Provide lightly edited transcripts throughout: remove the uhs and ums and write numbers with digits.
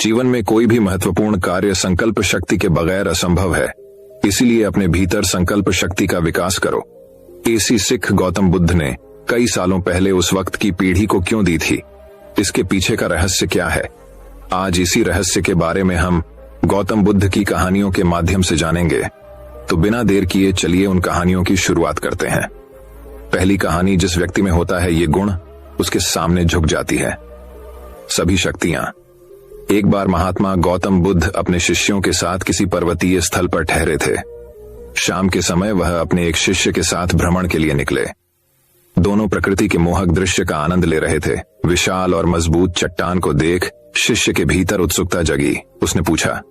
जीवन में कोई भी महत्वपूर्ण कार्य संकल्प शक्ति के बगैर असंभव है, इसीलिए अपने भीतर संकल्प शक्ति का विकास करो। ऐसी सिख गौतम बुद्ध ने कई सालों पहले उस वक्त की पीढ़ी को क्यों दी थी, इसके पीछे का रहस्य क्या है? आज इसी रहस्य के बारे में हम गौतम बुद्ध की कहानियों के माध्यम से जानेंगे। तो बिना देर किए चलिए उन कहानियों की शुरुआत करते हैं। पहली कहानी, जिस व्यक्ति में होता है ये गुण, उसके सामने झुक जाती है सभी शक्तियां। एक बार महात्मा गौतम बुद्ध अपने शिष्यों के साथ किसी पर्वतीय स्थल पर ठहरे थे। शाम के समय वह अपने एक शिष्य के साथ भ्रमण के लिए निकले। दोनों प्रकृति के मोहक दृश्य का आनंद ले रहे थे। विशाल और मजबूत चट्टान को देख शिष्य के भीतर उत्सुकता जगी। उसने पूछा,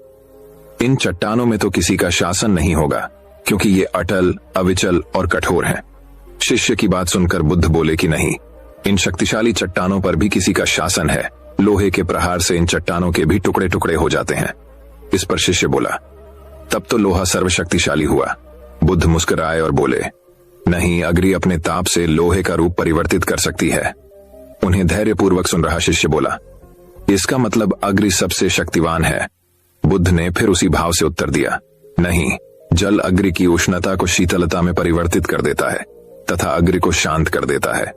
इन चट्टानों में तो किसी का शासन नहीं होगा, क्योंकि ये अटल, अविचल और कठोर हैं। शिष्य की बात सुनकर बुद्ध बोले कि नहीं, इन शक्तिशाली चट्टानों पर भी किसी का शासन है। लोहे के प्रहार से इन चट्टानों के भी टुकड़े टुकड़े हो जाते हैं। इस पर शिष्य बोला, तब तो लोहा सर्वशक्तिशाली हुआ। बुद्ध मुस्कुराए और बोले, नहीं, अग्नि अपने ताप से लोहे का रूप परिवर्तित कर सकती है। उन्हें धैर्यपूर्वक सुन रहा शिष्य बोला, इसका मतलब अग्नि सबसे शक्तिवान है। बुद्ध ने फिर उसी भाव से उत्तर दिया, नहीं, जल अग्नि की उष्णता को शीतलता में परिवर्तित कर देता है तथा अग्नि को शांत कर देता है।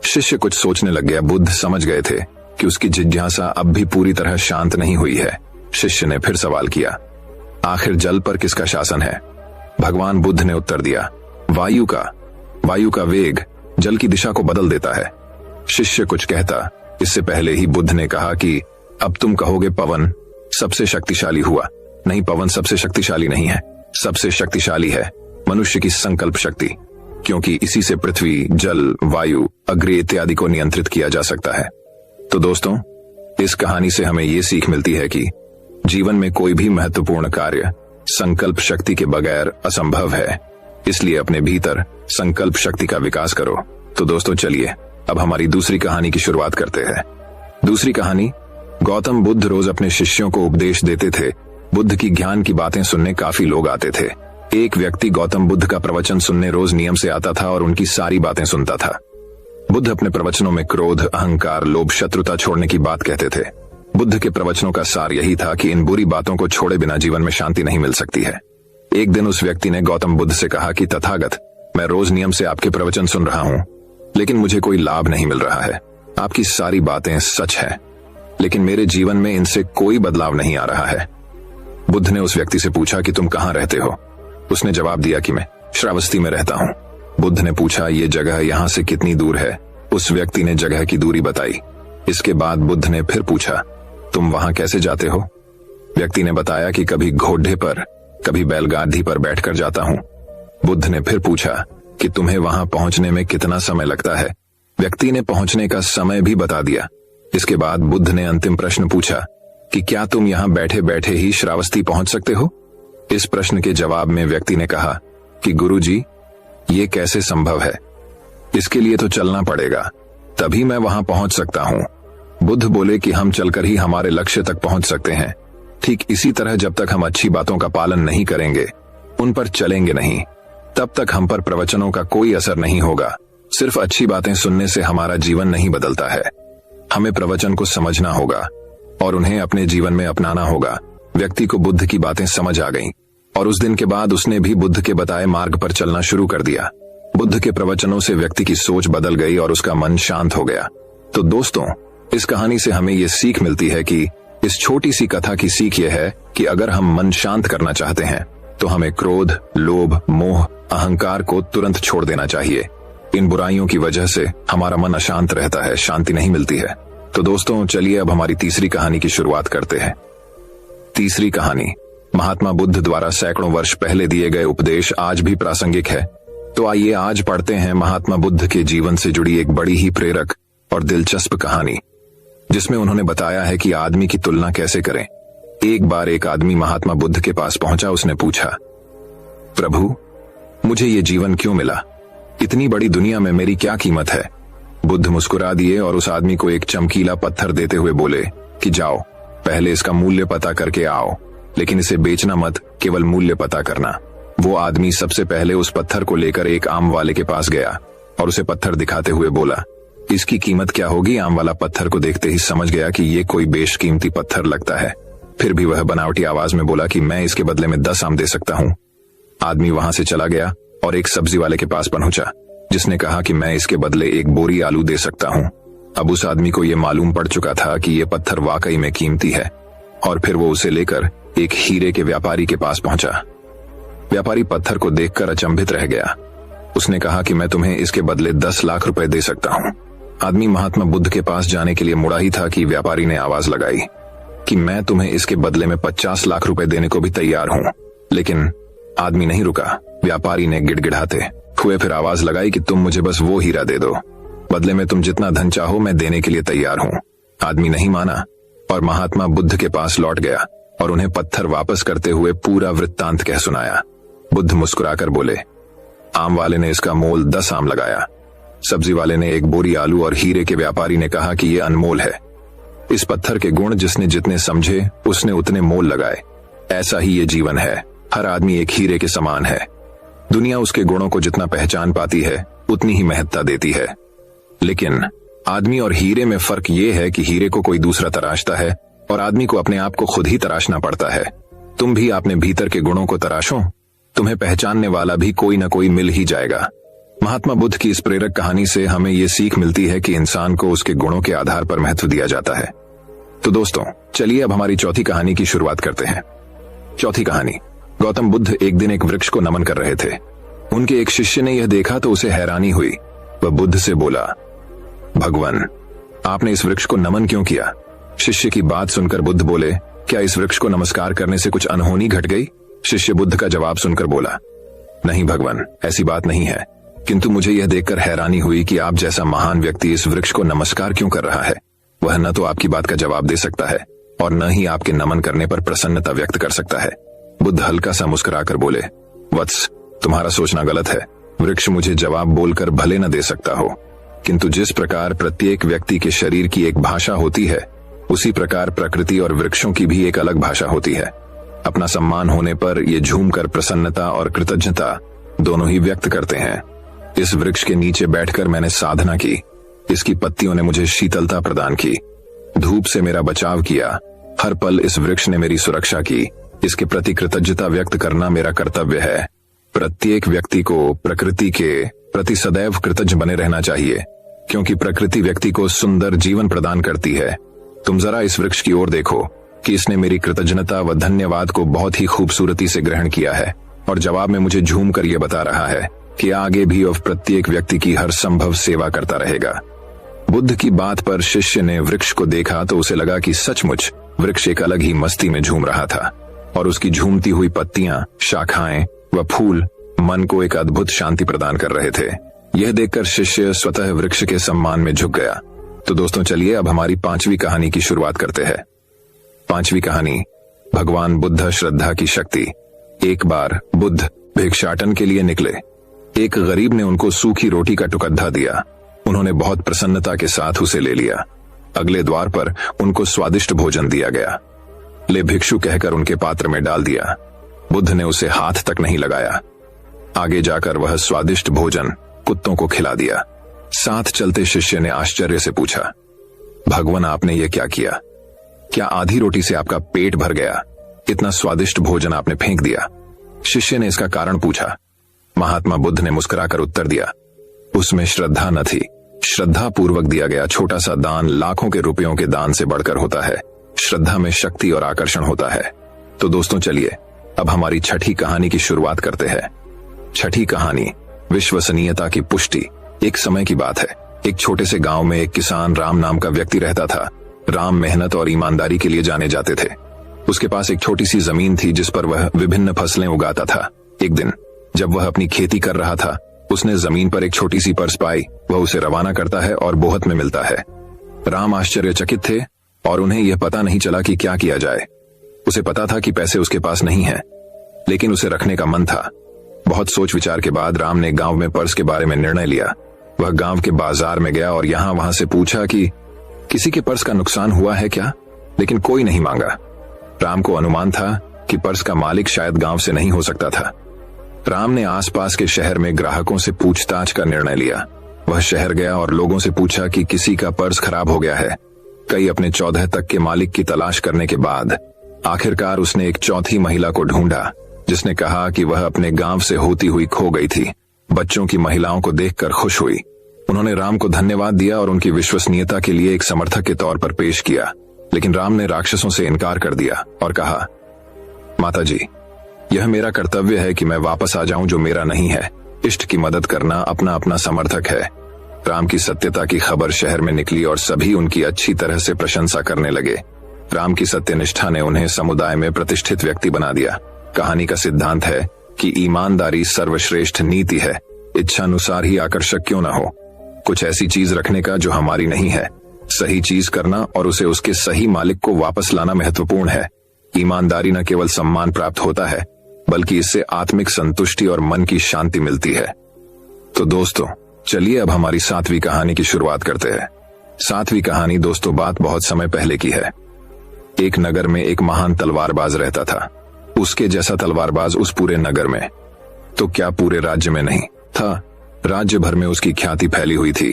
शिष्य कुछ सोचने लग गया। बुद्ध समझ गए थे कि उसकी जिज्ञासा अब भी पूरी तरह शांत नहीं हुई है। शिष्य ने फिर सवाल किया, आखिर जल पर किसका शासन है? भगवान बुद्ध ने उत्तर दिया, वायु का। वायु का वेग जल की दिशा को बदल देता है। शिष्य कुछ कहता, इससे पहले ही बुद्ध ने कहा कि अब तुम कहोगे पवन सबसे शक्तिशाली हुआ। नहीं, पवन सबसे शक्तिशाली नहीं है। सबसे शक्तिशाली है मनुष्य की संकल्प शक्ति, क्योंकि इसी से पृथ्वी, जल, वायु, अग्नि इत्यादि को नियंत्रित किया जा सकता है। तो दोस्तों, इस कहानी से हमें ये सीख मिलती है कि जीवन में कोई भी महत्वपूर्ण कार्य संकल्प शक्ति के बगैर असंभव है, इसलिए अपने भीतर संकल्प शक्ति का विकास करो। तो दोस्तों, चलिए अब हमारी दूसरी कहानी की शुरुआत करते हैं। दूसरी कहानी, गौतम बुद्ध रोज अपने शिष्यों को उपदेश देते थे। बुद्ध की ज्ञान की बातें सुनने काफी लोग आते थे। एक व्यक्ति गौतम बुद्ध का प्रवचन सुनने रोज नियम से आता था और उनकी सारी बातें सुनता था। बुद्ध अपने प्रवचनों में क्रोध, अहंकार, लोभ, शत्रुता छोड़ने की बात कहते थे। बुद्ध के प्रवचनों का सार यही था कि इन बुरी बातों को छोड़े बिना जीवन में शांति नहीं मिल सकती है। एक दिन उस व्यक्ति ने गौतम बुद्ध से कहा कि तथागत, मैं रोज नियम से आपके प्रवचन सुन रहा हूँ, लेकिन मुझे कोई लाभ नहीं मिल रहा है। आपकी सारी बातें सच है, लेकिन मेरे जीवन में इनसे कोई बदलाव नहीं आ रहा है। बुद्ध ने उस व्यक्ति से पूछा कि तुम कहाँ रहते हो? उसने जवाब दिया कि मैं श्रावस्ती में रहता हूँ। बुद्ध ने पूछा, ये जगह यहाँ से कितनी दूर है? उस व्यक्ति ने जगह की दूरी बताई। इसके बाद बुद्ध ने फिर पूछा, तुम वहां कैसे जाते हो? व्यक्ति ने बताया कि कभी घोड़े पर, कभी बैलगाड़ी पर बैठकर जाता हूँ। बुद्ध ने फिर पूछा कि तुम्हें वहां पहुंचने में कितना समय लगता है? व्यक्ति ने पहुंचने का समय भी बता दिया। इसके बाद बुद्ध ने अंतिम प्रश्न पूछा कि क्या तुम यहाँ बैठे बैठे ही श्रावस्ती पहुंच सकते हो? इस प्रश्न के जवाब में व्यक्ति ने कहा कि गुरुजी, ये कैसे संभव है? इसके लिए तो चलना पड़ेगा, तभी मैं वहां पहुंच सकता हूं। बुद्ध बोले कि हम चलकर ही हमारे लक्ष्य तक पहुंच सकते हैं। ठीक इसी तरह जब तक हम अच्छी बातों का पालन नहीं करेंगे, उन पर चलेंगे नहीं, तब तक हम पर प्रवचनों का कोई असर नहीं होगा। सिर्फ अच्छी बातें सुनने से हमारा जीवन नहीं बदलता है। हमें प्रवचन को समझना होगा और उन्हें अपने जीवन में अपनाना होगा। व्यक्ति को बुद्ध की बातें समझ आ गईं और उस दिन के बाद उसने भी बुद्ध के बताए मार्ग पर चलना शुरू कर दिया। बुद्ध के प्रवचनों से व्यक्ति की सोच बदल गई और उसका मन शांत हो गया। तो दोस्तों, इस कहानी से हमें यह सीख मिलती है कि इस छोटी सी कथा की सीख यह है कि अगर हम मन शांत करना चाहते हैं तो हमें क्रोध, लोभ, मोह, अहंकार को तुरंत छोड़ देना चाहिए। इन बुराइयों की वजह से हमारा मन अशांत रहता है, शांति नहीं मिलती है। तो दोस्तों, चलिए अब हमारी तीसरी कहानी की शुरुआत करते हैं। तीसरी कहानी, महात्मा बुद्ध द्वारा सैकड़ों वर्ष पहले दिए गए उपदेश आज भी प्रासंगिक है। तो आइए आज पढ़ते हैं महात्मा बुद्ध के जीवन से जुड़ी एक बड़ी ही प्रेरक और दिलचस्प कहानी, जिसमें उन्होंने बताया है कि आदमी की तुलना कैसे करें। एक बार एक आदमी महात्मा बुद्ध के पास पहुंचा। उसने पूछा, प्रभु, मुझे ये जीवन क्यों मिला? इतनी बड़ी दुनिया में मेरी क्या कीमत है? बुद्ध मुस्कुरा दिए और उस आदमी को एक चमकीला पत्थर देते हुए बोले कि जाओ, पहले इसका मूल्य पता करके आओ, लेकिन इसे बेचना मत, केवल मूल्य पता करना। वो आदमी सबसे पहले उस पत्थर को लेकर एक आम वाले के पास गया और उसे पत्थर दिखाते हुए बोला, इसकी कीमत क्या होगी? आम वाला पत्थर को देखते ही समझ गया कि ये कोई बेशकीमती पत्थर लगता है। फिर भी वह बनावटी आवाज में बोला कि मैं इसके बदले में 10 आम दे सकता हूँ। आदमी वहां से चला गया और एक सब्जी वाले के पास पहुंचा, जिसने कहा कि मैं इसके बदले 1 बोरी आलू दे सकता हूँ। अब उस आदमी को यह मालूम पड़ चुका था कि यह पत्थर वाकई में कीमती है, और फिर वो उसे लेकर एक हीरे के व्यापारी के पास पहुंचा। व्यापारी पत्थर को देखकर अचंभित रह गया। उसने कहा कि मैं तुम्हें इसके बदले 10 लाख रुपए दे सकता हूँ। आदमी महात्मा बुद्ध के पास जाने के लिए मुड़ा ही था कि व्यापारी ने आवाज लगाई कि मैं तुम्हें इसके बदले में 50 लाख रुपए देने को भी तैयार हूँ। लेकिन आदमी नहीं रुका। व्यापारी ने गिड़गिड़ाते हुए फिर आवाज लगाई कि तुम मुझे बस वो हीरा दे दो, बदले में तुम जितना धन चाहो मैं देने के लिए तैयार हूँ। आदमी नहीं माना और महात्मा बुद्ध के पास लौट गया और उन्हें पत्थर वापस करते हुए पूरा वृत्तांत कह सुनाया। बुद्ध मुस्कुराकर बोले, आम वाले ने इसका मोल 10 आम लगाया, सब्जी वाले ने 1 बोरी आलू और हीरे के व्यापारी ने कहा कि यह अनमोल है। इस पत्थर के गुण जिसने जितने समझे उसने उतने मोल लगाए। ऐसा ही ये जीवन है। हर आदमी एक हीरे के समान है। दुनिया उसके गुणों को जितना पहचान पाती है उतनी ही महत्ता देती है। लेकिन आदमी और हीरे में फर्क ये है कि हीरे को कोई दूसरा तराशता है और आदमी को अपने आप को खुद ही तराशना पड़ता है। तुम भी अपने भीतर के गुणों को तराशो, तुम्हें पहचानने वाला भी कोई न कोई मिल ही जाएगा। महात्मा बुद्ध की इस प्रेरक कहानी से हमें ये सीख मिलती है कि इंसान को उसके गुणों के आधार पर महत्व दिया जाता है। तो दोस्तों, चलिए अब हमारी चौथी कहानी की शुरुआत करते हैं। चौथी कहानी। गौतम बुद्ध एक दिन एक वृक्ष को नमन कर रहे थे। उनके एक शिष्य ने यह देखा तो उसे हैरानी हुई। वह बुद्ध से बोला, भगवान, आपने इस वृक्ष को नमन क्यों किया? शिष्य की बात सुनकर बुद्ध बोले, क्या इस वृक्ष को नमस्कार करने से कुछ अनहोनी घट गई? शिष्य बुद्ध का जवाब सुनकर बोला, नहीं भगवान, ऐसी बात नहीं है, किंतु मुझे यह देखकर हैरानी हुई कि आप जैसा महान व्यक्ति इस वृक्ष को नमस्कार क्यों कर रहा है। वह न तो आपकी बात का जवाब दे सकता है और न ही आपके नमन करने पर प्रसन्नता व्यक्त कर सकता है। बुद्ध हल्का सा मुस्कुराकर बोले, वत्स, तुम्हारा सोचना गलत है। वृक्ष मुझे जवाब बोलकर भले न दे सकता हो, किंतु जिस प्रकार प्रत्येक व्यक्ति के शरीर की एक भाषा होती है, उसी प्रकार प्रकृति और वृक्षों की भी एक अलग भाषा होती है। अपना सम्मान होने पर ये झूमकर प्रसन्नता और कृतज्ञता दोनों ही व्यक्त करते हैं। इस वृक्ष के नीचे बैठकर मैंने साधना की। इसकी पत्तियों ने मुझे शीतलता प्रदान की, धूप से मेरा बचाव किया। हर पल इस वृक्ष ने मेरी सुरक्षा की। इसके प्रति कृतज्ञता व्यक्त करना मेरा कर्तव्य है। प्रत्येक व्यक्ति को प्रकृति के प्रति सदैव कृतज्ञ बने रहना चाहिए, क्योंकि प्रकृति व्यक्ति को सुंदर जीवन प्रदान करती है। तुम जरा इस वृक्ष की ओर देखो कि इसने मेरी कृतज्ञता व धन्यवाद को बहुत ही खूबसूरती से ग्रहण किया है और जवाब में मुझे झूम कर यह बता रहा है कि आगे भी वह प्रत्येक व्यक्ति की हर संभव सेवा करता रहेगा। बुद्ध की बात पर शिष्य ने वृक्ष को देखा तो उसे लगा कि सचमुच वृक्ष एक अलग ही मस्ती में झूम रहा था और उसकी झूमती हुई पत्तियां, शाखाएं व फूल मन को एक अद्भुत शांति प्रदान कर रहे थे। यह देखकर शिष्य स्वतः वृक्ष के सम्मान में झुक गया। तो दोस्तों, चलिए अब हमारी 5वीं कहानी की शुरुआत करते हैं। 5वीं कहानी, भगवान बुद्ध श्रद्धा की शक्ति। एक बार बुद्ध भिक्षाटन के लिए निकले। एक गरीब ने उनको सूखी रोटी का टुकड़ा दिया। उन्होंने बहुत प्रसन्नता के साथ उसे ले लिया। अगले द्वार पर उनको स्वादिष्ट भोजन दिया गया। ले भिक्षु कहकर उनके पात्र में डाल दिया। बुद्ध ने उसे हाथ तक नहीं लगाया। आगे जाकर वह स्वादिष्ट भोजन कुत्तों को खिला दिया। साथ चलते शिष्य ने आश्चर्य से पूछा, भगवान, आपने ये क्या किया? क्या आधी रोटी से आपका पेट भर गया? इतना स्वादिष्ट भोजन आपने फेंक दिया। शिष्य ने इसका कारण पूछा। महात्मा बुद्ध ने मुस्कुराकर उत्तर दिया, उसमें श्रद्धा न थी। श्रद्धा पूर्वक दिया गया छोटा सा दान लाखों के रुपयों के दान से बढ़कर होता है। श्रद्धा में शक्ति और आकर्षण होता है। तो दोस्तों, चलिए अब हमारी 6ठी कहानी की शुरुआत करते हैं। 6ठी कहानी, विश्वसनीयता की पुष्टि। एक समय की बात है। एक छोटे से गांव में एक किसान राम नाम का व्यक्ति रहता था। राम मेहनत और ईमानदारी के लिए जाने जाते थे। उसके पास एक छोटी सी जमीन थी जिस पर वह विभिन्न फसलें उगाता था। एक दिन जब वह अपनी खेती कर रहा था, उसने जमीन पर एक छोटी सी पर्स पाई। वह उसे रवाना करता है और बोहत में मिलता है। राम आश्चर्यचकित थे और उन्हें यह पता नहीं चला कि क्या किया जाए। उसे पता था कि पैसे उसके पास नहीं हैं, लेकिन उसे रखने का मन था। बहुत सोच विचार के बाद राम ने गांव में पर्स के बारे में निर्णय लिया। वह गांव के बाजार में गया और यहां वहां से पूछा कि किसी के पर्स का नुकसान हुआ है क्या, लेकिन कोई नहीं मांगा। राम को अनुमान था कि पर्स का मालिक शायद गांव से नहीं हो सकता था। राम ने आसपास के शहर में ग्राहकों से पूछताछ का निर्णय लिया। वह वह शहर गया और लोगों से पूछा कि किसी का पर्स खराब हो गया है। कई अपने 14 तक के मालिक की तलाश करने के बाद आखिरकार उसने एक चौथी महिला को ढूंढा, जिसने कहा कि वह अपने गांव से होती हुई खो गई थी। बच्चों की महिलाओं को देखकर खुश हुई। उन्होंने राम को धन्यवाद दिया और उनकी विश्वसनीयता के लिए एक समर्थक के तौर पर पेश किया। लेकिन राम ने राक्षसों से इनकार कर दिया और कहा, माताजी, यह मेरा कर्तव्य है कि मैं वापस आ जाऊं जो मेरा नहीं है। इष्ट की मदद करना अपना अपना समर्थक है। राम की सत्यता की खबर शहर में निकली और सभी उनकी अच्छी तरह से प्रशंसा करने लगे। राम की सत्यनिष्ठा ने उन्हें समुदाय में प्रतिष्ठित व्यक्ति बना दिया। कहानी का सिद्धांत है कि ईमानदारी सर्वश्रेष्ठ नीति है, इच्छानुसार ही आकर्षक क्यों न हो। कुछ ऐसी चीज रखने का जो हमारी नहीं है, सही चीज करना और उसे उसके सही मालिक को वापस लाना महत्वपूर्ण है। ईमानदारी न केवल सम्मान प्राप्त होता है, बल्कि इससे आत्मिक संतुष्टि और मन की शांति मिलती है। तो दोस्तों, चलिए अब हमारी 7वीं कहानी की शुरुआत करते हैं। 7वीं कहानी दोस्तों बात बहुत समय पहले की है। एक नगर में एक महान तलवारबाज रहता था। उसके जैसा तलवारबाज उस पूरे नगर में, तो क्या पूरे राज्य में नहीं था, राज्य भर में उसकी ख्याति फैली हुई थी।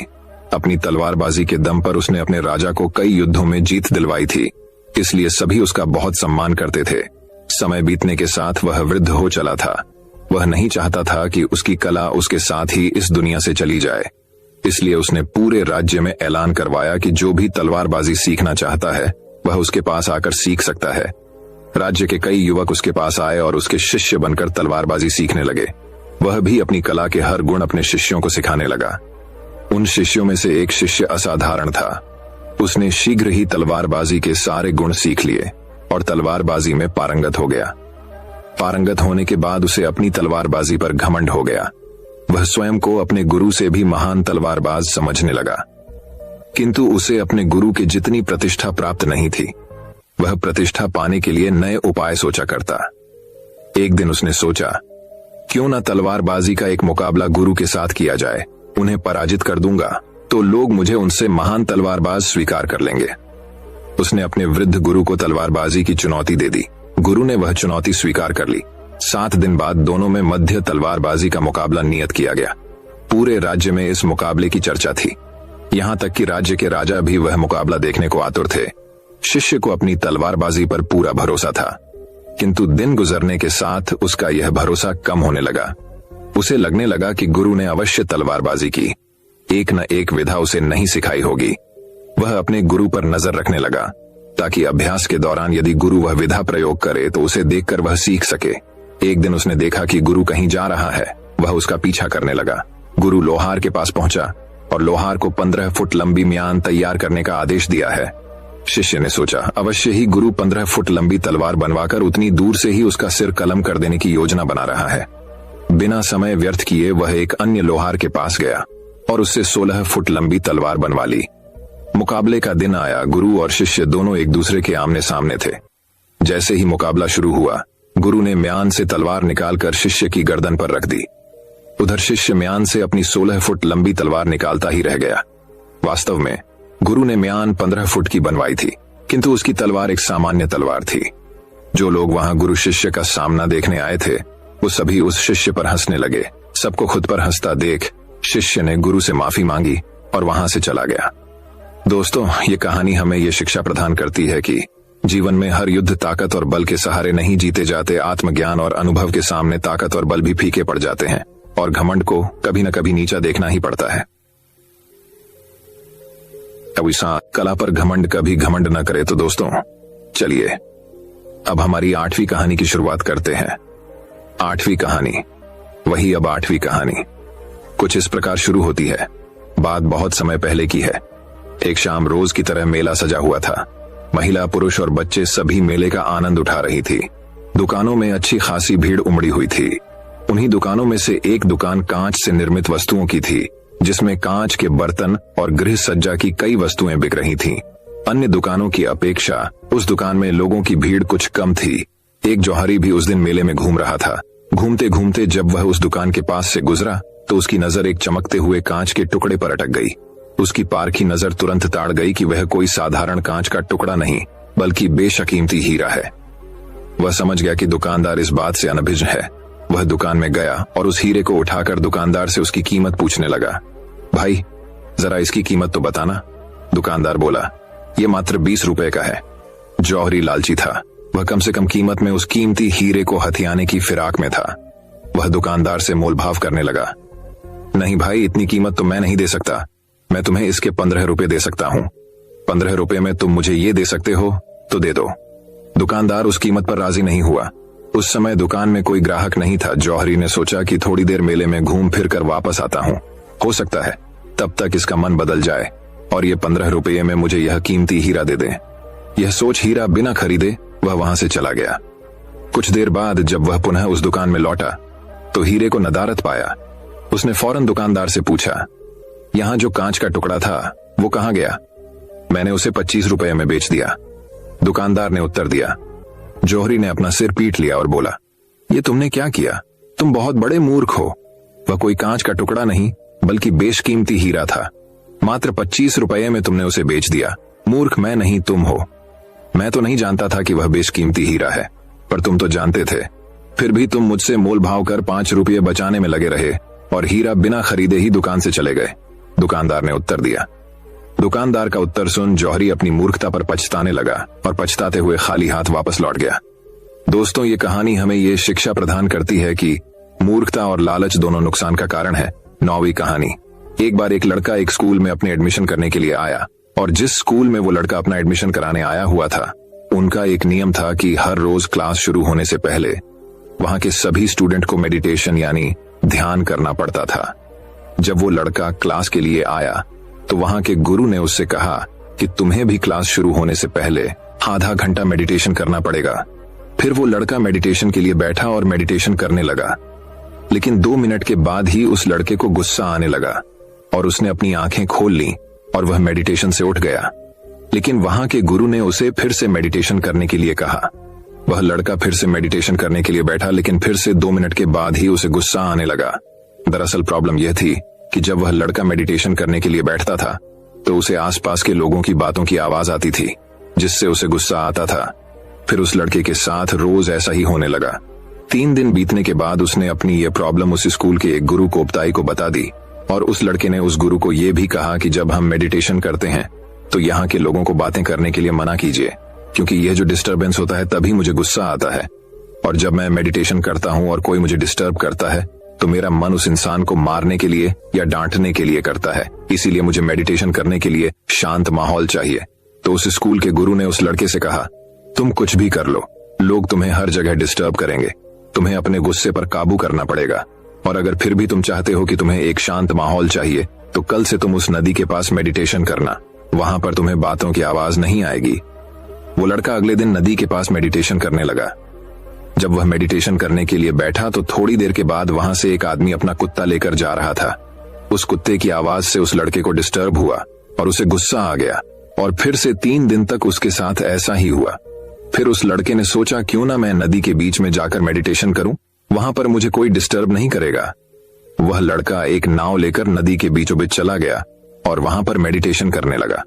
अपनी तलवारबाजी के दम पर उसने अपने राजा को कई युद्धों में जीत दिलवाई थी, इसलिए सभी उसका बहुत सम्मान करते थे। समय बीतने के साथ वह वृद्ध हो चला था। वह नहीं चाहता था कि उसकी कला उसके साथ ही इस दुनिया से चली जाए, इसलिए उसने पूरे राज्य में ऐलान करवाया कि जो भी तलवारबाजी सीखना चाहता है वह उसके पास आकर सीख सकता है। राज्य के कई युवक उसके पास आए और उसके शिष्य बनकर तलवारबाजी सीखने लगे। वह भी अपनी कला के हर गुण अपने शिष्यों को सिखाने लगा। उन शिष्यों में से एक शिष्य असाधारण था। उसने शीघ्र ही तलवारबाजी के सारे गुण सीख लिए और तलवारबाजी में पारंगत हो गया। पारंगत होने के बाद उसे अपनी तलवारबाजी पर घमंड हो गया। वह स्वयं को अपने गुरु से भी महान तलवारबाज समझने लगा, किंतु उसे अपने गुरु की जितनी प्रतिष्ठा प्राप्त नहीं थी। वह प्रतिष्ठा पाने के लिए नए उपाय सोचा करता। एक दिन उसने सोचा, क्यों न तलवारबाजी का एक मुकाबला गुरु के साथ किया जाए। उन्हें पराजित कर दूंगा तो लोग मुझे उनसे महान तलवारबाज स्वीकार कर लेंगे। उसने अपने वृद्ध गुरु को तलवारबाजी की चुनौती दे दी। गुरु ने वह चुनौती स्वीकार कर ली। 7 दिन बाद दोनों में मध्य तलवारबाजी का मुकाबला नियत किया गया। पूरे राज्य में इस मुकाबले की चर्चा थी, यहाँ तक कि राज्य के राजा भी वह मुकाबला देखने को आतुर थे। शिष्य को अपनी तलवारबाजी पर पूरा भरोसा था, किंतु दिन गुजरने के साथ उसका यह भरोसा कम होने लगा। उसे लगने लगा कि गुरु ने अवश्य तलवारबाजी की एक न एक विधा उसे नहीं सिखाई होगी। वह अपने गुरु पर नजर रखने लगा, ताकि अभ्यास के दौरान यदि गुरु वह विधा प्रयोग करे तो उसे देखकर वह सीख सके। एक दिन उसने देखा कि गुरु कहीं जा रहा है। वह उसका पीछा करने लगा। गुरु लोहार के पास पहुंचा और लोहार को 15 फुट लंबी म्यान तैयार करने का आदेश दिया है। शिष्य ने सोचा, अवश्य ही गुरु 15 फुट लंबी तलवार बनवाकर उतनी दूर से ही उसका सिर कलम कर देने की योजना बना रहा है। बिना समय व्यर्थ किए वह एक अन्य लोहार के पास गया और उससे 16 फुट लंबी तलवार बनवा ली। मुकाबले का दिन आया। गुरु और शिष्य दोनों एक दूसरे के आमने सामने थे। जैसे ही मुकाबला शुरू हुआ, गुरु ने म्यान से तलवार निकालकर शिष्य की गर्दन पर रख दी। उधर शिष्य म्यान से अपनी 16 फुट लंबी तलवार निकालता ही रह गया। वास्तव में गुरु ने म्यान 15 फुट की बनवाई थी, किंतु उसकी तलवार एक सामान्य तलवार थी। जो लोग वहां गुरु शिष्य का सामना देखने आए थे, वो सभी उस शिष्य पर हंसने लगे। सबको खुद पर हंसता देख शिष्य ने गुरु से माफी मांगी और वहां से चला गया। दोस्तों, ये कहानी हमें ये शिक्षा प्रदान करती है कि जीवन में हर युद्ध ताकत और बल के सहारे नहीं जीते जाते। आत्मज्ञान और अनुभव के सामने ताकत और बल भी फीके पड़ जाते हैं और घमंड को कभी न कभी नीचा देखना ही पड़ता है। कभी कला पर घमंड कभी घमंड न करे। तो दोस्तों, चलिए अब हमारी 8वीं कहानी की शुरुआत करते हैं। 8वीं कहानी, वही अब 8वीं कहानी कुछ इस प्रकार शुरू होती है। बात बहुत समय पहले की है। एक शाम रोज की तरह मेला सजा हुआ था। महिला, पुरुष और बच्चे सभी मेले का आनंद उठा रही थी। दुकानों में अच्छी खासी भीड़ उमड़ी हुई थी। उन्हीं दुकानों में से एक दुकान कांच से निर्मित वस्तुओं की थी, जिसमें कांच के बर्तन और गृह सज्जा की कई वस्तुएं बिक रही थीं। अन्य दुकानों की अपेक्षा उस दुकान में लोगों की भीड़ कुछ कम थी। एक जौहरी भी उस दिन मेले में घूम रहा था। घूमते घूमते जब वह उस दुकान के पास से गुजरा तो उसकी नजर एक चमकते हुए कांच के टुकड़े पर अटक गई। उसकी पारखी नजर तुरंत ताड़ गई कि वह कोई साधारण कांच का टुकड़ा नहीं, बल्कि बेशकीमती हीरा है। वह समझ गया कि दुकानदार इस बात से अनभिज्ञ है। वह दुकान में गया और उस हीरे को उठाकर दुकानदार से उसकी कीमत पूछने लगा। भाई जरा इसकी कीमत तो बताना। दुकानदार बोला, ये मात्र 20 रुपए का है। जौहरी लालची था, वह कम से कम कीमत में उस कीमती हीरे को हथियाने की फिराक में था। वह दुकानदार से मोलभाव करने लगा। नहीं भाई, इतनी कीमत तो मैं नहीं दे सकता, मैं तुम्हें इसके 15 रुपए दे सकता हूं। 15 रुपए में तुम मुझे ये दे सकते हो तो दे दो। दुकानदार उस कीमत पर राजी नहीं हुआ। उस समय दुकान में कोई ग्राहक नहीं था। जौहरी ने सोचा कि थोड़ी देर मेले में घूम फिर कर वापस आता हूं, हो सकता है तब तक इसका मन बदल जाए और ये 15 रुपये में मुझे यह कीमती हीरा दे दे। यह सोच हीरा बिना खरीदे वह वहां से चला गया। कुछ देर बाद जब वह पुनः उस दुकान में लौटा तो हीरे को नदारद पाया। उसने फौरन दुकानदार से पूछा, यहां जो कांच का टुकड़ा था वो कहां गया? मैंने उसे 25 रुपए में बेच दिया, दुकानदार ने उत्तर दिया। जौहरी ने अपना सिर पीट लिया और बोला, ये तुमने क्या किया? तुम बहुत बड़े मूर्ख हो। वह कोई कांच का टुकड़ा नहीं बल्कि बेशकीमती हीरा था। मात्र 25 रुपए में तुमने उसे बेच दिया। मूर्ख मैं नहीं तुम हो। मैं तो नहीं जानता था कि वह बेशकीमती हीरा है, पर तुम तो जानते थे। फिर भी तुम मुझसे मोल भाव कर 5 रुपये बचाने में लगे रहे और हीरा बिना खरीदे ही दुकान से चले गए, दुकानदार ने उत्तर दिया। दुकानदार का उत्तर सुन जौहरी अपनी मूर्खता पर पछताने लगा और पछताते हुए खाली हाथ वापस लौट गया। दोस्तों, ये कहानी हमें ये शिक्षा प्रदान करती है कि मूर्खता और लालच दोनों नुकसान का कारण है। 9वीं कहानी। एक बार एक लड़का एक स्कूल में अपने एडमिशन करने के लिए आया और जिस स्कूल में वो लड़का अपना एडमिशन कराने आया हुआ था, उनका एक नियम था कि हर रोज क्लास शुरू होने से पहले वहां के सभी स्टूडेंट को मेडिटेशन यानी ध्यान करना पड़ता था। जब वो लड़का क्लास के लिए आया तो वहां के गुरु ने उससे कहा कि तुम्हें भी क्लास शुरू होने से पहले आधा घंटा मेडिटेशन करना पड़ेगा। फिर वो लड़का मेडिटेशन के लिए बैठा और मेडिटेशन करने लगा, लेकिन 2 मिनट के बाद ही उस लड़के को गुस्सा आने लगा और उसने अपनी आंखें खोल ली और वह मेडिटेशन से उठ गया। लेकिन वहां के गुरु ने उसे फिर से मेडिटेशन करने के लिए कहा। वह लड़का फिर से मेडिटेशन करने के लिए बैठा, लेकिन फिर से 2 मिनट के बाद ही उसे गुस्सा आने लगा। दरअसल प्रॉब्लम यह थी कि जब वह लड़का मेडिटेशन करने के लिए बैठता था तो उसे आसपास के लोगों की बातों की आवाज आती थी, जिससे उसे गुस्सा आता था। फिर उस लड़के के साथ रोज ऐसा ही होने लगा। 3 दिन बीतने के बाद उसने अपनी यह प्रॉब्लम उस स्कूल के एक गुरु कोपताई को बता दी और उस लड़के ने उस गुरु को यह भी कहा कि जब हम मेडिटेशन करते हैं तो यहाँ के लोगों को बातें करने के लिए मना कीजिए, क्योंकि यह जो डिस्टर्बेंस होता है तभी मुझे गुस्सा आता है। और जब मैं मेडिटेशन करता हूँ और कोई मुझे डिस्टर्ब करता है तो मेरा मन उस इंसान को मारने के लिए या डांटने के लिए करता है। इसीलिए मुझे मेडिटेशन करने के लिए शांत माहौल चाहिए। तो उस स्कूल के गुरु ने उस लड़के से कहा, तुम कुछ भी कर लो, लोग तुम्हें हर जगह डिस्टर्ब करेंगे। तुम्हें अपने गुस्से पर काबू करना पड़ेगा और अगर फिर भी तुम चाहते हो कि तुम्हें एक शांत माहौल चाहिए तो कल से तुम उस नदी के पास मेडिटेशन करना, वहां पर तुम्हें बातों की आवाज नहीं आएगी। वो लड़का अगले दिन नदी के पास मेडिटेशन करने लगा। जब वह मेडिटेशन करने के लिए बैठा तो थोड़ी देर के बाद वहां से एक आदमी अपना कुत्ता लेकर जा रहा था। उस कुत्ते की आवाज से उस लड़के को डिस्टर्ब हुआ और उसे गुस्सा आ गया और फिर से 3 दिन तक उसके साथ ऐसा ही हुआ। फिर उस लड़के ने सोचा, क्यों ना मैं नदी के बीच में जाकर मेडिटेशन करूं, वहां पर मुझे कोई डिस्टर्ब नहीं करेगा। वह लड़का एक नाव लेकर नदी के बीचों बीच चला गया और वहां पर मेडिटेशन करने लगा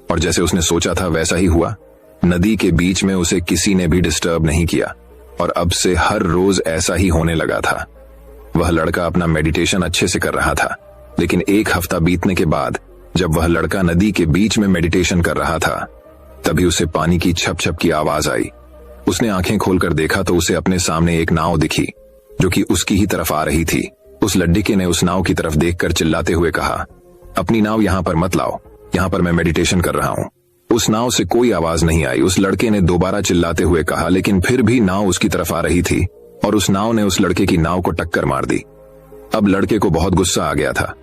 और जैसे उसने सोचा था वैसा ही हुआ। नदी के बीच में उसे किसी ने भी डिस्टर्ब नहीं किया और अब से हर रोज ऐसा ही होने लगा था। वह लड़का अपना मेडिटेशन अच्छे से कर रहा था, लेकिन 1 हफ्ता बीतने के बाद जब वह लड़का नदी के बीच में मेडिटेशन कर रहा था तभी उसे पानी की छप छप की आवाज आई। उसने आंखें खोलकर देखा तो उसे अपने सामने एक नाव दिखी जो कि उसकी ही तरफ आ रही थी। उस लड़के ने उस नाव की तरफ देखकर चिल्लाते हुए कहा, अपनी नाव यहां पर मत लाओ, यहां पर मैं मेडिटेशन कर रहा हूं। उस नाव से कोई आवाज नहीं आई। उस लड़के ने दोबारा चिल्लाते हुए कहा, लेकिन फिर भी नाव उसकी तरफ आ रही थी और उस नाव ने उस लड़के की नाव को टक्कर मार दी। अब लड़के को बहुत गुस्सा आ गया था।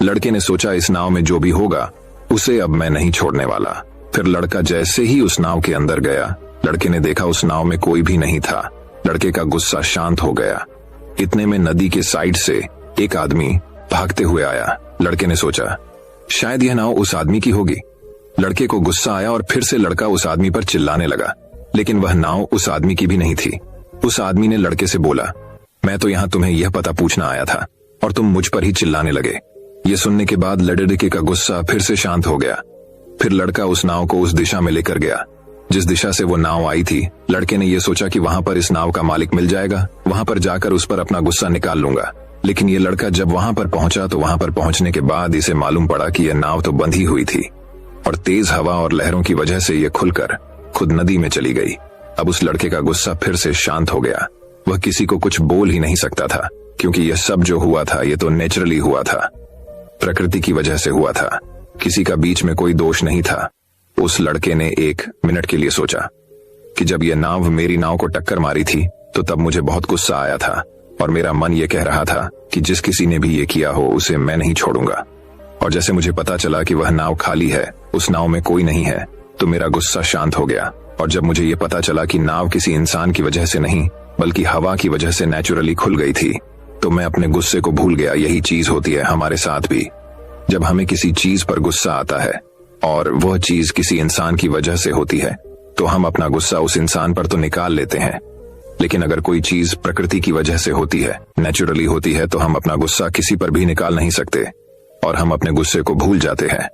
लड़के ने सोचा, इस नाव में जो भी होगा उसे अब मैं नहीं छोड़ने वाला। फिर लड़का जैसे ही उस नाव के अंदर गया, लड़के ने देखा उस नाव में कोई भी नहीं था। लड़के का गुस्सा शांत हो गया। इतने में नदी के साइड से एक आदमी भागते हुए आया। लड़के ने सोचा, शायद यह नाव उस आदमी की होगी। लड़के को गुस्सा आया और फिर से लड़का उस आदमी पर चिल्लाने लगा, लेकिन वह नाव उस आदमी की भी नहीं थी। उस आदमी ने लड़के से बोला, मैं तो यहाँ तुम्हें यह पता पूछना आया था और तुम मुझ पर ही चिल्लाने लगे। ये सुनने के बाद लड़के का गुस्सा फिर से शांत हो गया। फिर लड़का उस नाव को उस दिशा में लेकर गया जिस दिशा से वो नाव आई थी। लड़के ने यह सोचा कि वहां पर इस नाव का मालिक मिल जाएगा, वहां पर जाकर उस पर अपना गुस्सा निकाल लूंगा। लेकिन ये लड़का जब वहां पर पहुंचा तो वहां पर पहुंचने के बाद इसे मालूम पड़ा कि यह नाव तो बंधी हुई थी और तेज हवा और लहरों की वजह से यह खुलकर खुद नदी में चली गई। अब उस लड़के का गुस्सा फिर से शांत हो गया। वह किसी को कुछ बोल ही नहीं सकता था, क्योंकि यह सब जो हुआ था ये तो नेचुरली हुआ था, प्रकृति की वजह से हुआ था। किसी का बीच में कोई दोष नहीं था। उस लड़के ने 1 मिनट के लिए सोचा कि जब यह नाव मेरी नाव को टक्कर मारी थी तो तब मुझे बहुत गुस्सा आया था और मेरा मन यह कह रहा था कि जिस किसी ने भी ये किया हो उसे मैं नहीं छोड़ूंगा। और जैसे मुझे पता चला कि वह नाव खाली है, उस नाव में कोई नहीं है, तो मेरा गुस्सा शांत हो गया। और जब मुझे ये पता चला कि नाव किसी इंसान की वजह से नहीं बल्कि हवा की वजह से नेचुरली खुल गई थी, तो मैं अपने गुस्से को भूल गया। यही चीज होती है हमारे साथ भी। जब हमें किसी चीज पर गुस्सा आता है और वह चीज किसी इंसान की वजह से होती है, तो हम अपना गुस्सा उस इंसान पर तो निकाल लेते हैं, लेकिन अगर कोई चीज प्रकृति की वजह से होती है, नेचुरली होती है, तो हम अपना गुस्सा किसी पर भी निकाल नहीं सकते और हम अपने गुस्से को भूल जाते हैं।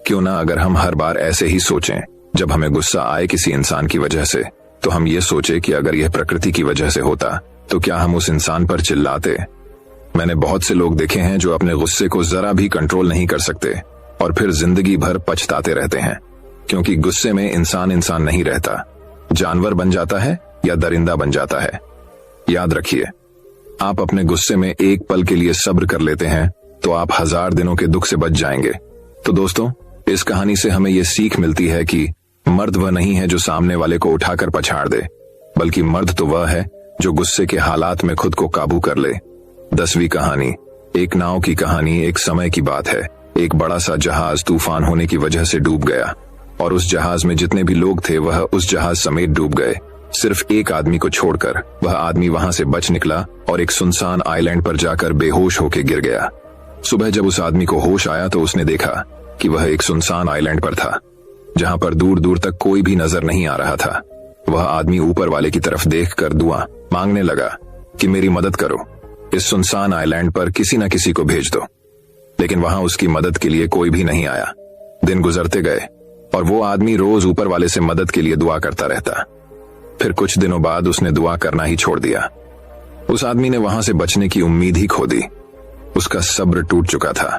क्यों ना अगर हम हर बार ऐसे ही सोचें, जब हमें गुस्सा आए किसी इंसान की वजह से, तो हम ये सोचे कि अगर यह प्रकृति की वजह से होता तो क्या हम उस इंसान पर चिल्लाते। मैंने बहुत से लोग देखे हैं जो अपने गुस्से को जरा भी कंट्रोल नहीं कर सकते और फिर जिंदगी भर पछताते रहते हैं, क्योंकि गुस्से में इंसान नहीं रहता, जानवर बन जाता है या दरिंदा बन जाता है। याद रखिए, आप अपने गुस्से में एक पल के लिए सब्र कर लेते हैं तो आप 1000 दिनों के दुख से बच जाएंगे। तो दोस्तों, इस कहानी से हमें यह सीख मिलती है कि मर्द वह नहीं है जो सामने वाले को उठाकर पछाड़ दे, बल्कि मर्द तो वह है जो गुस्से के हालात में खुद को काबू कर ले। 10वीं कहानी। एक नाव की कहानी। एक समय की बात है, एक बड़ा सा जहाज तूफान होने की वजह से डूब गया और उस जहाज में जितने भी लोग थे वह उस जहाज समेत डूब गए, सिर्फ एक आदमी को छोड़कर। वह आदमी वहां से बच निकला और एक सुनसान आइलैंड पर जाकर बेहोश होकर गिर गया। सुबह जब उस आदमी को होश आया तो उसने देखा कि वह एक सुनसान आइलैंड पर था, जहां पर दूर दूर तक कोई भी नजर नहीं आ रहा था। वह आदमी ऊपर वाले की तरफ देखकर दुआ मांगने लगा कि मेरी मदद करो, इस सुनसान आइलैंड पर किसी न किसी को भेज दो। लेकिन वहां उसकी मदद के लिए कोई भी नहीं आया। दिन गुजरते गए और वो आदमी रोज ऊपर वाले से मदद के लिए दुआ करता रहता। फिर कुछ दिनों बाद उसने दुआ करना ही छोड़ दिया। उस आदमी ने वहां से बचने की उम्मीद ही खो दी। उसका सब्र टूट चुका था।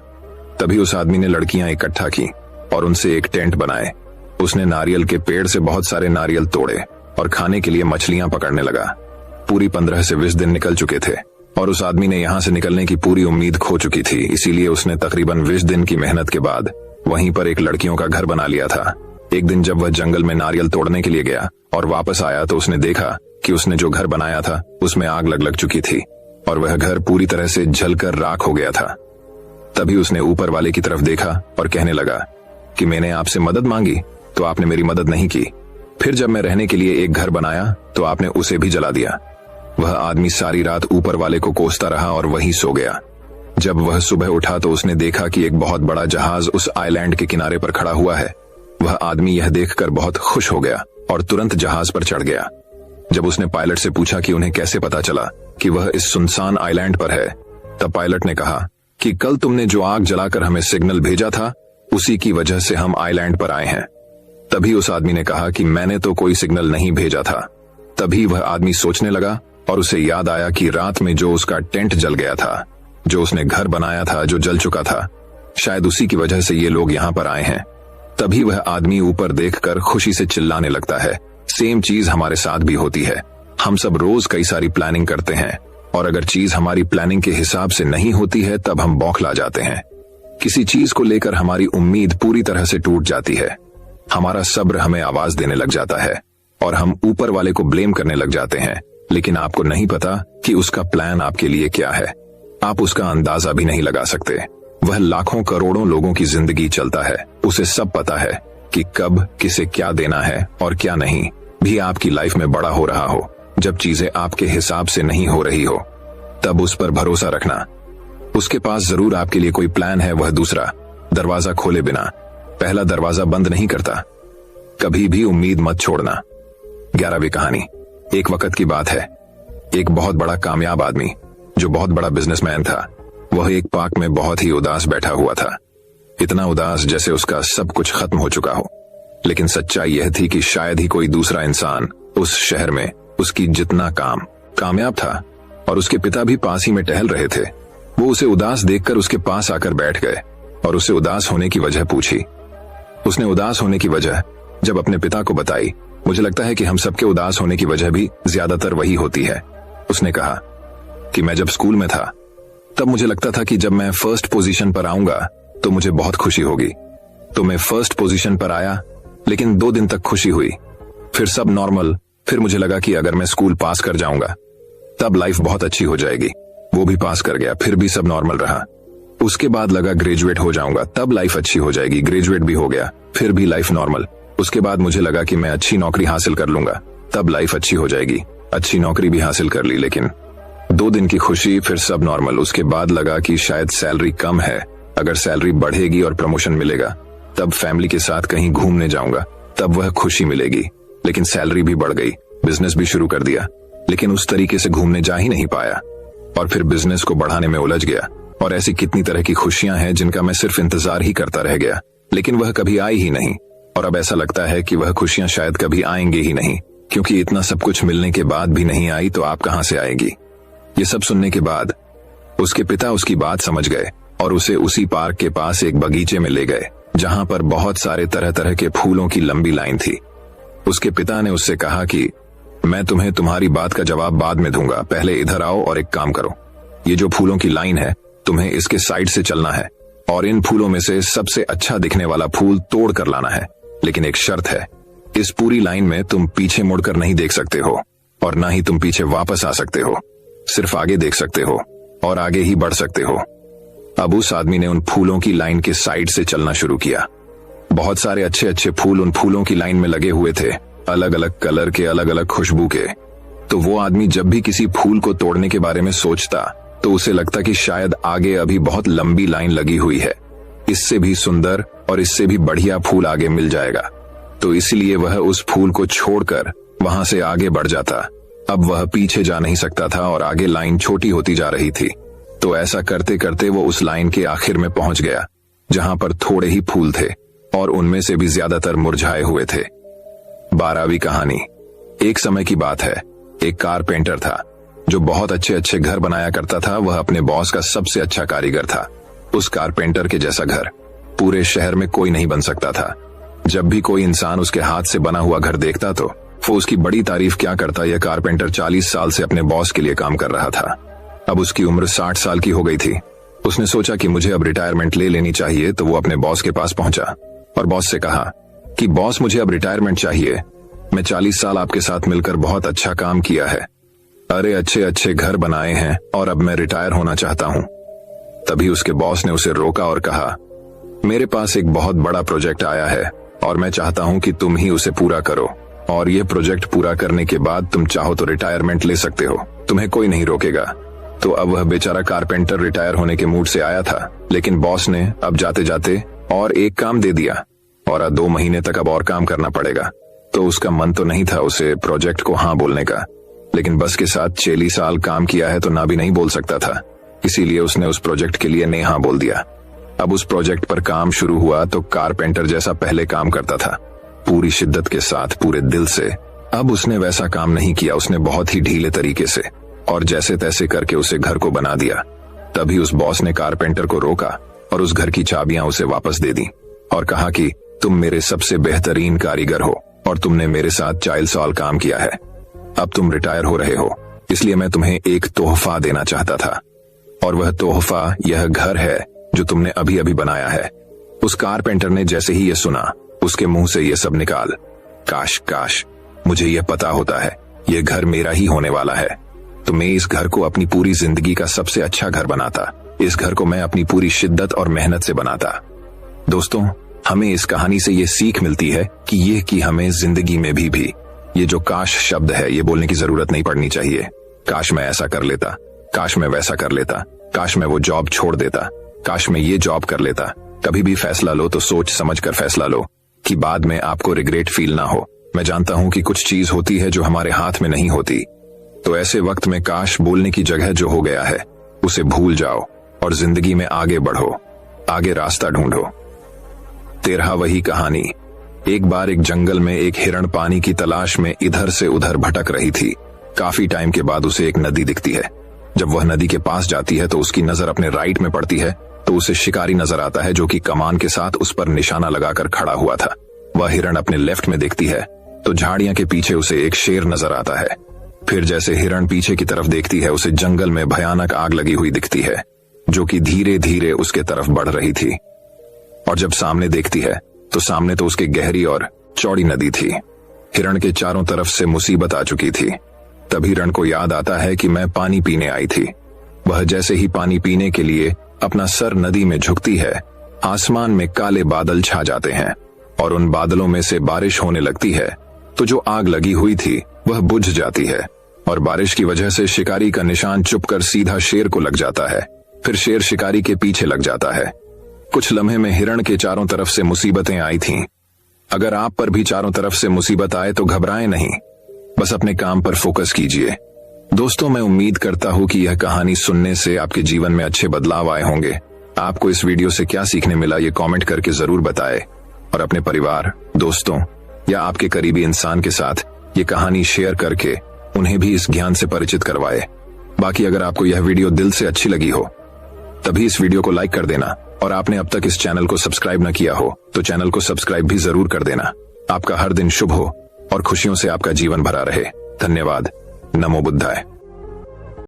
तभी उस आदमी ने लड़कियां इकट्ठा की और उनसे एक टेंट बनाए। उसने नारियल के पेड़ से बहुत सारे नारियल तोड़े और खाने के लिए मछलियां पकड़ने लगा। पूरी 15 से 20 दिन निकल चुके थे और उस आदमी ने यहां से निकलने की पूरी उम्मीद खो चुकी थी। इसीलिए उसने तकरीबन 20 दिन की मेहनत के बाद वहीं पर एक लड़कियों का घर बना लिया था। एक दिन जब वह जंगल में नारियल तोड़ने के लिए गया और वापस आया तो उसने देखा कि उसने जो घर बनाया था उसमें आग लग चुकी थी और वह घर पूरी तरह से जलकर राख हो गया था। तभी उसने ऊपर वाले की तरफ देखा और कहने लगा कि मैंने आपसे मदद मांगी तो आपने मेरी मदद नहीं की। फिर जब मैं रहने के लिए एक घर बनाया तो आपने उसे भी जला दिया। वह आदमी सारी रात ऊपर वाले को कोसता रहा और वहीं सो गया। जब वह सुबह उठा तो उसने देखा कि एक बहुत बड़ा जहाज उस आइलैंड के किनारे पर खड़ा हुआ है। वह आदमी यह देखकर बहुत खुश हो गया और तुरंत जहाज पर चढ़ गया। जब उसने पायलट से पूछा कि उन्हें कैसे पता चला कि वह इस सुनसान आइलैंड पर है, तब पायलट ने कहा कि कल तुमने जो आग जलाकर हमें सिग्नल भेजा था उसी की वजह से हम आइलैंड पर आए हैं। तभी उस आदमी ने कहा कि मैंने तो कोई सिग्नल नहीं भेजा था। तभी वह आदमी सोचने लगा और उसे याद आया कि रात में जो उसका टेंट जल गया था, जो उसने घर बनाया था जो जल चुका था, शायद उसी की वजह से ये लोग यहाँ पर आए हैं। तभी वह आदमी ऊपर देखकर खुशी से चिल्लाने लगता है। सेम चीज हमारे साथ भी होती है। हम सब रोज कई सारी प्लानिंग करते हैं और अगर चीज हमारी प्लानिंग के हिसाब से नहीं होती है तब हम बौखला जाते हैं। किसी चीज को लेकर हमारी उम्मीद पूरी तरह से टूट जाती है। हमारा सब्र हमें आवाज देने लग जाता है और हम ऊपर वाले को ब्लेम करने लग जाते हैं, लेकिन आपको नहीं पता कि उसका प्लान आपके लिए क्या है। आप उसका अंदाजा भी नहीं लगा सकते। वह लाखों करोड़ों लोगों की जिंदगी चलता है। उसे सब पता है कि कब किसे क्या देना है और क्या नहीं। भी आपकी लाइफ में बड़ा हो रहा हो, जब चीजें आपके हिसाब से नहीं हो रही हो, तब उस पर भरोसा रखना। उसके पास जरूर आपके लिए कोई प्लान है। वह दूसरा दरवाजा खोले बिना पहला दरवाजा बंद नहीं करता। कभी भी उम्मीद मत छोड़ना। 11वीं कहानी। एक वक्त की बात है, एक बहुत बड़ा कामयाब आदमी जो बहुत बड़ा बिजनेसमैन था, वह एक पार्क में बहुत ही उदास बैठा हुआ था। इतना उदास जैसे उसका सब कुछ खत्म हो चुका हो। लेकिन सच्चाई यह थी कि शायद ही कोई दूसरा इंसान उस शहर में उसकी जितना कामयाब था। और उसके पिता भी पास ही में टहल रहे थे। वो उसे उदास देखकर उसके पास आकर बैठ गए और उसे उदास होने की वजह पूछी। उसने उदास होने की वजह जब अपने पिता को बताई, मुझे लगता है कि हम सबके उदास होने की वजह भी ज्यादातर वही होती है। उसने कहा कि मैं जब स्कूल में था तब मुझे लगता था कि जब मैं फर्स्ट पोजीशन पर आऊंगा तो मुझे बहुत खुशी होगी। तो मैं फर्स्ट पोजीशन पर आया, लेकिन 2 दिन तक खुशी हुई, फिर सब नॉर्मल। फिर मुझे लगा कि अगर मैं स्कूल पास कर जाऊंगा तब लाइफ बहुत अच्छी हो जाएगी। वो भी पास कर गया, फिर भी सब नॉर्मल रहा। उसके बाद लगा ग्रेजुएट हो जाऊंगा तब लाइफ अच्छी हो जाएगी, ग्रेजुएट भी हो गया, फिर भी लाइफ नॉर्मल। उसके बाद मुझे लगा कि मैं अच्छी नौकरी हासिल कर लूंगा तब लाइफ अच्छी हो जाएगी, अच्छी नौकरी भी हासिल कर ली, लेकिन 2 दिन की खुशी, फिर सब नॉर्मल। उसके बाद लगा कि शायद सैलरी कम है, अगर सैलरी बढ़ेगी और प्रमोशन मिलेगा तब फैमिली के साथ कहीं घूमने जाऊंगा, तब वह खुशी मिलेगी। लेकिन सैलरी भी बढ़ गई, बिजनेस भी शुरू कर दिया, लेकिन उस तरीके से घूमने जा ही नहीं पाया और फिर बिजनेस को बढ़ाने में उलझ गया। और ऐसी कितनी तरह की खुशियां हैं जिनका मैं सिर्फ इंतजार ही करता रह गया, लेकिन वह कभी आई ही नहीं। और अब ऐसा लगता है कि वह खुशियां शायद कभी आएंगी ही नहीं, क्योंकि इतना सब कुछ मिलने के बाद भी नहीं आई तो आप कहां से आएगी। ये सब सुनने के बाद उसके पिता उसकी बात समझ गए और उसे उसी पार्क के पास एक बगीचे में ले गए जहां पर बहुत सारे तरह तरह के फूलों की लंबी लाइन थी। उसके पिता ने उससे कहा कि मैं तुम्हें तुम्हारी बात का जवाब बाद में दूंगा, पहले इधर आओ और एक काम करो। ये जो फूलों की लाइन है, तुम्हें इसके साइड से चलना है और इन फूलों में से सबसे अच्छा दिखने वाला फूल तोड़ कर लाना है। लेकिन एक शर्त है, इस पूरी लाइन में तुम पीछे मुड़कर नहीं देख सकते हो और ना ही तुम पीछे वापस आ सकते हो, सिर्फ आगे देख सकते हो और आगे ही बढ़ सकते हो। अब उस आदमी ने उन फूलों की लाइन के साइड से चलना शुरू किया। बहुत सारे अच्छे अच्छे फूल उन फूलों की लाइन में लगे हुए थे, अलग अलग कलर के, अलग अलग खुशबू के। तो वो आदमी जब भी किसी फूल को तोड़ने के बारे में सोचता तो उसे लगता कि शायद आगे अभी बहुत लंबी लाइन लगी हुई है, इससे भी सुंदर और इससे भी बढ़िया फूल आगे मिल जाएगा। तो इसलिए वह उस फूल को छोड़कर वहां से आगे बढ़ जाता। अब वह पीछे जा नहीं सकता था और आगे लाइन छोटी होती जा रही थी। तो ऐसा करते करते वो उस लाइन के आखिर में पहुंच गया जहां पर थोड़े ही फूल थे और उनमें से भी ज्यादातर मुरझाए हुए थे। 12वीं कहानी। एक समय की बात है, एक कारपेंटर था जो बहुत अच्छे अच्छे घर बनाया करता था। वह अपने बॉस का सबसे अच्छा कारीगर था। उस कारपेंटर के जैसा घर पूरे शहर में कोई नहीं बन सकता था। जब भी कोई इंसान उसके हाथ से बना हुआ घर देखता तो वो उसकी बड़ी तारीफ क्या करता। यह कारपेंटर 40 साल से अपने बॉस के लिए काम कर रहा था। अब उसकी उम्र 60 साल की हो गई थी। उसने सोचा कि मुझे अब रिटायरमेंट ले लेनी चाहिए, तो वो अपने बॉस के पास पहुंचा और बॉस से कहा कि बॉस, मुझे अब रिटायरमेंट चाहिए। मैं 40 साल आपके साथ मिलकर बहुत अच्छा काम किया है, अरे अच्छे अच्छे घर बनाए हैं और अब मैं रिटायर होना चाहता हूं। तभी उसके बॉस ने उसे रोका और कहा, मेरे पास एक बहुत बड़ा प्रोजेक्ट आया है और मैं चाहता हूं कि तुम ही उसे पूरा करो, और ये प्रोजेक्ट पूरा करने के बाद तुम चाहो तो रिटायरमेंट ले सकते हो, तुम्हें कोई नहीं रोकेगा। तो अब वह बेचारा कारपेंटर रिटायर होने के मूड से आया था, लेकिन बॉस ने अब जाते जाते और एक काम दे दिया और 2 महीने तक अब और काम करना पड़ेगा। तो उसका मन तो नहीं था उसे प्रोजेक्ट को हाँ बोलने का, लेकिन बस के साथ 46 साल काम किया है तो ना भी नहीं बोल सकता था। इसीलिए उसने उस प्रोजेक्ट के लिए नहीं हाँ बोल दिया। अब उस प्रोजेक्ट पर काम शुरू हुआ तो कारपेंटर जैसा पहले काम करता था, पूरी शिद्दत के साथ, पूरे दिल से। अब उसने वैसा काम नहीं किया, उसने बहुत ही ढीले तरीके से और जैसे तैसे करके उसे घर को बना दिया। तभी उस बॉस ने कारपेंटर को रोका और उस घर की चाबियां उसे वापस दे दी और कहा कि तुम मेरे सबसे बेहतरीन कारीगर हो और तुमने मेरे साथ 40 साल काम किया है। अब तुम रिटायर हो रहे हो, इसलिए मैं तुम्हें एक तोहफा देना चाहता था, और वह तोहफा यह घर है जो तुमने अभी अभी बनाया है। उस कारपेंटर ने जैसे ही यह सुना, उसके मुंह से यह सब निकाल, काश काश मुझे यह पता होता है, यह घर मेरा ही होने वाला है, तो मैं इस घर को अपनी पूरी जिंदगी का सबसे अच्छा घर बनाता। इस घर को मैं अपनी पूरी शिद्दत और मेहनत से बनाता। दोस्तों, हमें इस कहानी से ये सीख मिलती है कि हमें जिंदगी में भी ये जो काश शब्द है, ये बोलने की जरूरत नहीं पड़नी चाहिए। काश मैं ऐसा कर लेता, काश मैं वैसा कर लेता, काश मैं वो जॉब छोड़ देता, काश मैं ये जॉब कर लेता। कभी भी फैसला लो तो सोच समझ कर फैसला लो कि बाद में आपको रिग्रेट फील ना हो। मैं जानता हूं कि कुछ चीज होती है जो हमारे हाथ में नहीं होती, तो ऐसे वक्त में काश बोलने की जगह जो हो गया है उसे भूल जाओ और जिंदगी में आगे बढ़ो, आगे रास्ता ढूंढो। 13वीं कहानी। एक बार एक जंगल में एक हिरण पानी की तलाश में इधर से उधर भटक रही थी। काफी टाइम के बाद उसे एक नदी दिखती है जब वह नदी के पास जाती है तो उसकी नजर अपने राइट में पड़ती है तो उसे शिकारी नजर आता है जो कि कमान के साथ उस पर निशाना लगाकर खड़ा हुआ था। वह हिरण अपने लेफ्ट में देखती है तो झाड़ियां के पीछे उसे एक शेर नजर आता है। फिर जैसे हिरण पीछे की तरफ देखती है उसे जंगल में भयानक आग लगी हुई दिखती है जो कि धीरे धीरे उसके तरफ बढ़ रही थी। और जब सामने देखती है तो सामने तो उसके गहरी और चौड़ी नदी थी। हिरण के चारों तरफ से मुसीबत आ चुकी थी। तब हिरण को याद आता है कि मैं पानी पीने आई थी। वह जैसे ही पानी पीने के लिए अपना सर नदी में झुकती है, आसमान में काले बादल छा जाते हैं और उन बादलों में से बारिश होने लगती है। तो जो आग लगी हुई थी वह बुझ जाती है और बारिश की वजह से शिकारी का निशान चुपकर सीधा शेर को लग जाता है। फिर शेर शिकारी के पीछे लग जाता है। कुछ लम्हे में हिरण के चारों तरफ से मुसीबतें आई थीं। अगर आप पर भी चारों तरफ से मुसीबत आए तो घबराएं नहीं, बस अपने काम पर फोकस कीजिए। दोस्तों, मैं उम्मीद करता हूं कि यह कहानी सुनने से आपके जीवन में अच्छे बदलाव आए होंगे। आपको इस वीडियो से क्या सीखने मिला ये कमेंट करके जरूर बताएं और अपने परिवार, दोस्तों या आपके करीबी इंसान के साथ ये कहानी शेयर करके उन्हें भी इस ज्ञान से परिचित करवाएं। बाकी अगर आपको यह वीडियो दिल से अच्छी लगी हो तभी इस वीडियो को लाइक कर देना और आपने अब तक इस चैनल को सब्सक्राइब न किया हो तो चैनल को सब्सक्राइब भी जरूर कर देना। आपका हर दिन शुभ हो और खुशियों से आपका जीवन भरा रहे। धन्यवाद। नमो बुद्धाय।